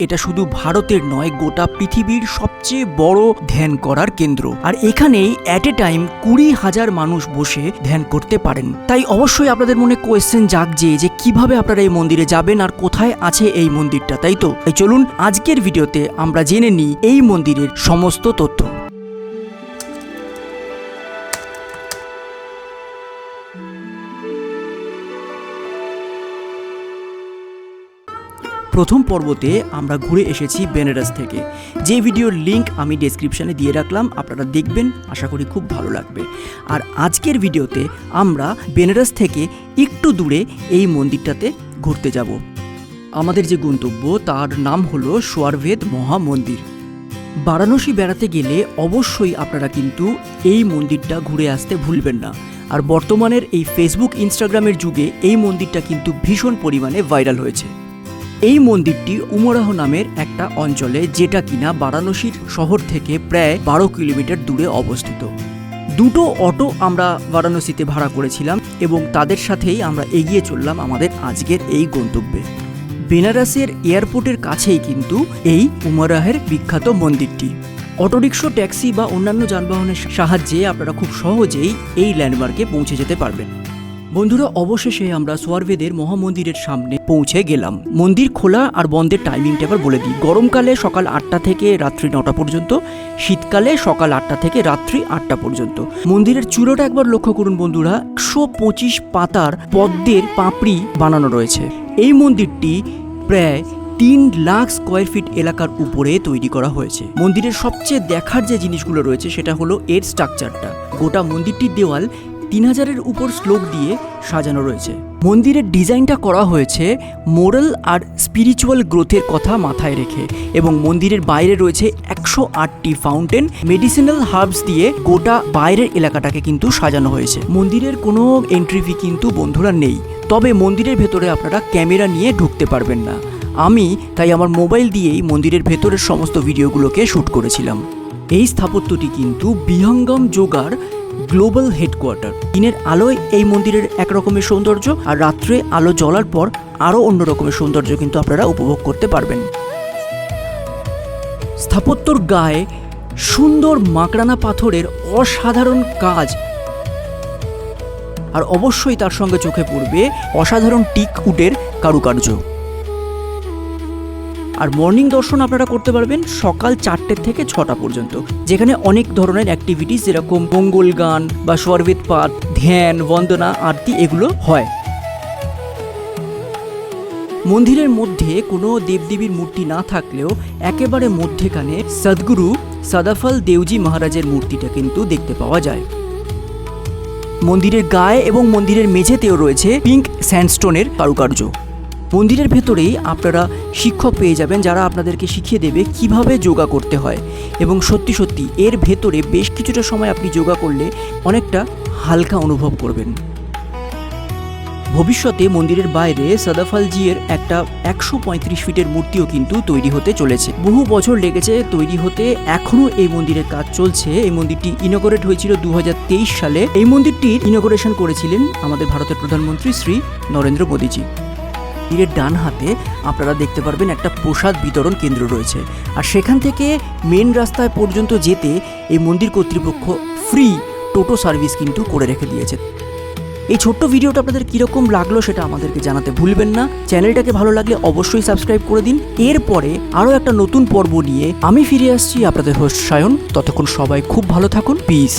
এটা শুধু ভারতের নয়, গোটা পৃথিবীর সবচেয়ে বড় ধ্যান করার কেন্দ্র। আর এখানেই অ্যাট এ টাইম 20,000 মানুষ বসে ধ্যান করতে পারেন। তাই অবশ্যই আপনাদের মনে কোয়েশ্চেন জাগছে যে কিভাবে আপনারা এই মন্দিরে যাবেন আর কোথায় আছে এই মন্দিরটা, তাই তো? তাই চলুন আজকের ভিডিওতে আমরা জেনে নিই এই মন্দিরের সমস্ত তথ্য। প্রথম পর্বতে আমরা ঘুরে এসেছি বেনারস থেকে, যে ভিডিওর লিঙ্ক আমি ডেসক্রিপশানে দিয়ে রাখলাম, আপনারা দেখবেন, আশা করি খুব ভালো লাগবে। আর আজকের ভিডিওতে আমরা বেনারস থেকে একটু দূরে এই মন্দিরটাতে ঘুরতে যাব। আমাদের যে গন্তব্য তার নাম হলো সোয়ারভেদ মহামন্দির। বারাণসী বেড়াতে গেলে অবশ্যই আপনারা কিন্তু এই মন্দিরটা ঘুরে আসতে ভুলবেন না। আর বর্তমানের এই ফেসবুক ইনস্টাগ্রামের যুগে এই মন্দিরটা কিন্তু ভীষণ পরিমাণে ভাইরাল হয়েছে। এই মন্দিরটি উমরাহ নামের একটা অঞ্চলে, যেটা কিনা বারাণসীর শহর থেকে প্রায় 12 কিলোমিটার দূরে অবস্থিত। দুটো অটো আমরা বারাণসীতে ভাড়া করেছিলাম এবং তাদের সাথেই আমরা এগিয়ে চললাম আমাদের আজকের এই গন্তব্যে। বেনারসের এয়ারপোর্টের কাছেই কিন্তু এই উমরাহের বিখ্যাত মন্দিরটি। অটোরিক্সা, ট্যাক্সি বা অন্যান্য যানবাহনের সাহায্যে আপনারা খুব সহজেই এই ল্যান্ডমার্কে পৌঁছে যেতে পারবেন। বন্ধুরা, অবশেষে আমরা সোয়ারভেদের মহামন্দিরের সামনে পৌঁছে গেলাম। মন্দির খোলা আর বন্ধের টাইমিংটা এবার বলে দিই। গরমকালে সকাল 8টা থেকে রাত্রি 9টা পর্যন্ত, শীতকালে সকাল 8টা থেকে রাত্রি 8টা পর্যন্ত। মন্দিরের চূড়োটা একবার লক্ষ্য করুন বন্ধুরা, 125 পাতার পদ্মের পাপড়ি বানানো রয়েছে। এই মন্দিরটি প্রায় 3 লাখ স্কোয়ার ফিট এলাকার উপরে তৈরি করা হয়েছে। মন্দিরের সবচেয়ে দেখার যে জিনিসগুলো রয়েছে সেটা হলো এর স্ট্রাকচারটা। গোটা মন্দিরটির দেওয়াল 3000-এর উপর শ্লোক দিয়ে সাজানো রয়েছে। মন্দিরের ডিজাইনটা করা হয়েছে মোরাল আর স্পিরিচুয়াল গ্রোথের কথা মাথায় রেখে, এবং মন্দিরের বাইরে রয়েছে 108টি ফাউন্টেন। মেডিসিনাল হার্বস দিয়ে গোটা বাইরের এলাকাটাকে কিন্তু সাজানো হয়েছে। মন্দিরের কোনো এন্ট্রি ফি কিন্তু বন্ধুরা নেই, তবে মন্দিরের ভেতরে আপনারা ক্যামেরা নিয়ে ঢুকতে পারবেন না। আমি তাই আমার মোবাইল দিয়েই মন্দিরের ভেতরের সমস্ত ভিডিওগুলোকে শ্যুট করেছিলাম। এই স্থাপত্যটি কিন্তু বিহঙ্গম যোগার গ্লোবাল হেডকোয়ার্টার। দিনের আলোয় এই মন্দিরের একরকমের সৌন্দর্য, আর রাত্রে আলো জ্বলার পর আরও অন্য রকমের সৌন্দর্য কিন্তু আপনারা উপভোগ করতে পারবেন। স্থাপত্যর গায়ে সুন্দর মাকড়ানা পাথরের অসাধারণ কাজ, আর অবশ্যই তার সঙ্গে চোখে পড়বে অসাধারণ টিক উডের কারুকার্য। আর মর্নিং দর্শন আপনারা করতে পারবেন সকাল 4টে থেকে 6টা পর্যন্ত, যেখানে অনেক ধরনের অ্যাক্টিভিটিস যেরকম মঙ্গল গান বা সোয়ারভেদ পাঠ, ধ্যান, বন্দনা, আরতি এগুলো হয়। মন্দিরের মধ্যে কোনো দেবদেবীর মূর্তি না থাকলেও একেবারে মধ্যেখানে সদ্গুরু সদাফল দেওজি মহারাজের মূর্তিটা কিন্তু দেখতে পাওয়া যায়। মন্দিরের গায়ে এবং মন্দিরের মেঝেতেও রয়েছে পিঙ্ক স্যান্ডস্টোনের কারুকার্য। মন্দিরের ভেতরেই আপনারা শিক্ষক পেয়ে যাবেন যারা আপনাদেরকে শিখিয়ে দেবে কিভাবে যোগা করতে হয়, এবং সত্যি সত্যি এর ভেতরে বেশ কিছুটা সময় আপনি যোগা করলে অনেকটা হালকা অনুভব করবেন। ভবিষ্যতে মন্দিরের বাইরে সদাফলজির একটা 135 ফিটের মূর্তিও কিন্তু তৈরি হতে চলেছে। বহু বছর লেগেছে তৈরি হতে, এখনও এই মন্দিরের কাজ চলছে। এই মন্দিরটি ইনগরেট হয়েছিল 2023 সালে। এই মন্দিরটির ইনগরেশন করেছিলেন আমাদের ভারতের প্রধানমন্ত্রী শ্রী নরেন্দ্র মোদীজি। মন্দিরের ডান হাতে আপনারা দেখতে পারবেন একটা প্রসাদ বিতরণ কেন্দ্র রয়েছে, আর সেখান থেকে মেন রাস্তায় পর্যন্ত যেতে এই মন্দির কর্তৃপক্ষ ফ্রি টোটো সার্ভিস কিন্তু করে রেখে দিয়েছে। এই ছোট্ট ভিডিওটা আপনাদের কীরকম লাগলো সেটা আমাদেরকে জানাতে ভুলবেন না। চ্যানেলটাকে ভালো লাগলে অবশ্যই সাবস্ক্রাইব করে দিন। এরপরে আরও একটা নতুন পর্ব নিয়ে আমি ফিরে আসছি, আপনাদের হোস্ট সায়ন। ততক্ষণ সবাই খুব ভালো থাকুন। পিস।